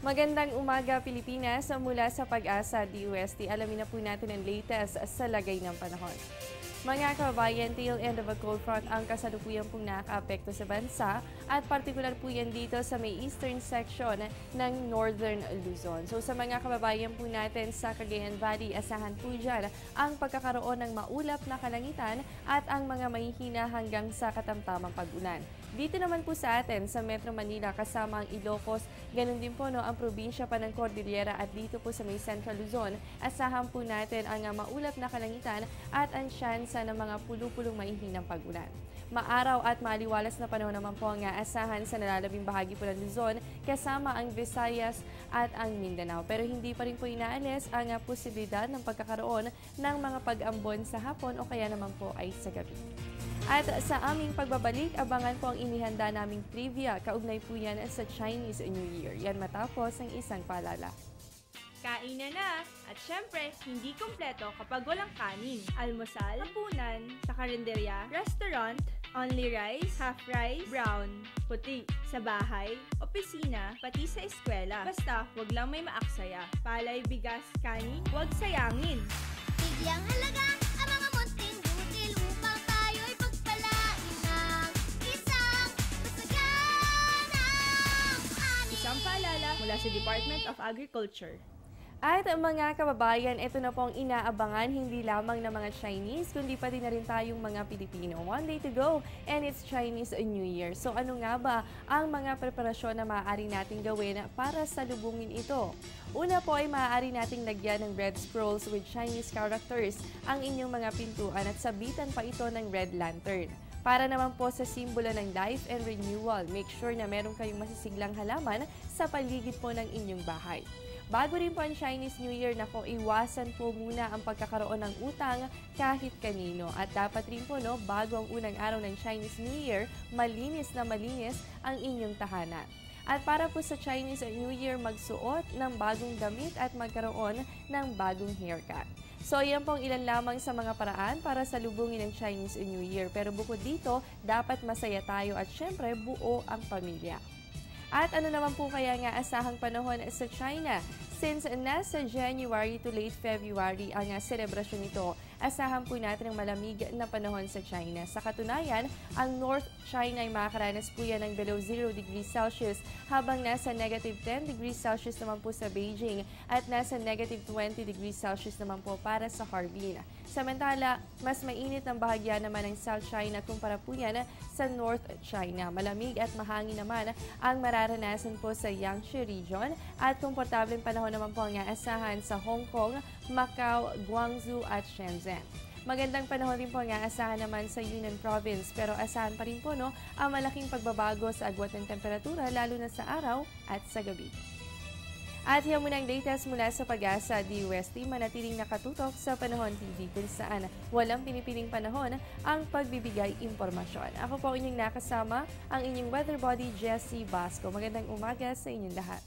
Magandang umaga, Pilipinas. Mula sa Pag-asa DOST, alamin na po natin ang latest sa lagay ng panahon. Mga kababayan, tail end of a cold front ang kasalukuyan pong nakakaapekto sa bansa at partikular po yan dito sa may eastern section ng Northern Luzon. So sa mga kababayan po natin sa Cagayan Valley, asahan po dyan ang pagkakaroon ng maulap na kalangitan at ang mga mahihina hanggang sa katamtamang pag-ulan. Dito naman po sa atin sa Metro Manila kasama ang Ilocos, ganun din po ang probinsya pa ng Cordillera at dito po sa may Central Luzon, asahan po natin ang maulap na kalangitan at ang tsansa ng mga pulupulong maihinang pag-ulan. Maaraw at maliwalas na panahon naman po ang aasahan sa nalalabing bahagi po ng Luzon kasama ang Visayas at ang Mindanao. Pero hindi pa rin po inaalis ang posibilidad ng pagkakaroon ng mga pag-ambon sa hapon o kaya naman po ay sa gabi. At sa aming pagbabalik, abangan po ang inihanda naming trivia. Kaugnay po yan sa Chinese New Year. Yan matapos ang isang paalala. Kain na! At syempre, hindi kumpleto kapag walang kanin. Almusal, hapunan, sa karinderya, restaurant, only rice, half rice, brown, puti. Sa bahay, opisina, pati sa eskwela. Basta, wag lang may maaksaya. Palay, bigas, kanin, wag sayangin. Bigyang halaga ang mga munting butil upang tayo'y pagpalain ng isang masaganang ani. Isang paalala mula sa Department of Agriculture. At mga kababayan, ito na po ang inaabangan hindi lamang ng mga Chinese, kundi pati na rin tayong mga Pilipino. One day to go and it's Chinese New Year. So ano nga ba ang mga preparasyon na maaari nating gawin para salubungin ito? Una po ay maaari nating lagyan ng red scrolls with Chinese characters ang inyong mga pintuan at sabitan pa ito ng red lantern. Para naman po sa simbolo ng life and renewal, make sure na meron kayong masisiglang halaman sa paligid po ng inyong bahay. Bago rin po ang Chinese New Year, iwasan po muna ang pagkakaroon ng utang kahit kanino. At dapat rin po, bago ang unang araw ng Chinese New Year, malinis na malinis ang inyong tahanan. At para po sa Chinese New Year, magsuot ng bagong damit at magkaroon ng bagong haircut. So, yan pong ilan lamang sa mga paraan para salubungin ang Chinese New Year. Pero bukod dito, dapat masaya tayo at syempre buo ang pamilya. At ano naman po kaya nga asahang panahon sa China? Since nasa January to late February ang selebrasyon nito, asahan po natin ang malamig na panahon sa China. Sa katunayan, ang North China ay makakaranas po yan ng below 0 degrees Celsius habang nasa negative 10 degrees Celsius naman po sa Beijing at nasa negative 20 degrees Celsius naman po para sa Harbin. Samantala, mas mainit ng bahagya naman ng South China kumpara po yan sa North China. Malamig at mahangin naman ang mararanasan po sa Yangtze region at komportableng panahon naman po ang aasahan sa Hong Kong, Macau, Guangzhou at Shenzhen. Magandang panahon rin po ang aasahan naman sa Yunnan Province pero asahan pa rin po ang malaking pagbabago sa agwat ng temperatura lalo na sa araw at sa gabi. At yan muna ang latest mula sa Pag-asa DOST, manatiling nakatutok sa Panahon TV kung saan walang pinipiling panahon ang pagbibigay impormasyon. Ako po inyong nakasama, ang inyong weather body, Jessie Basco. Magandang umaga sa inyong lahat.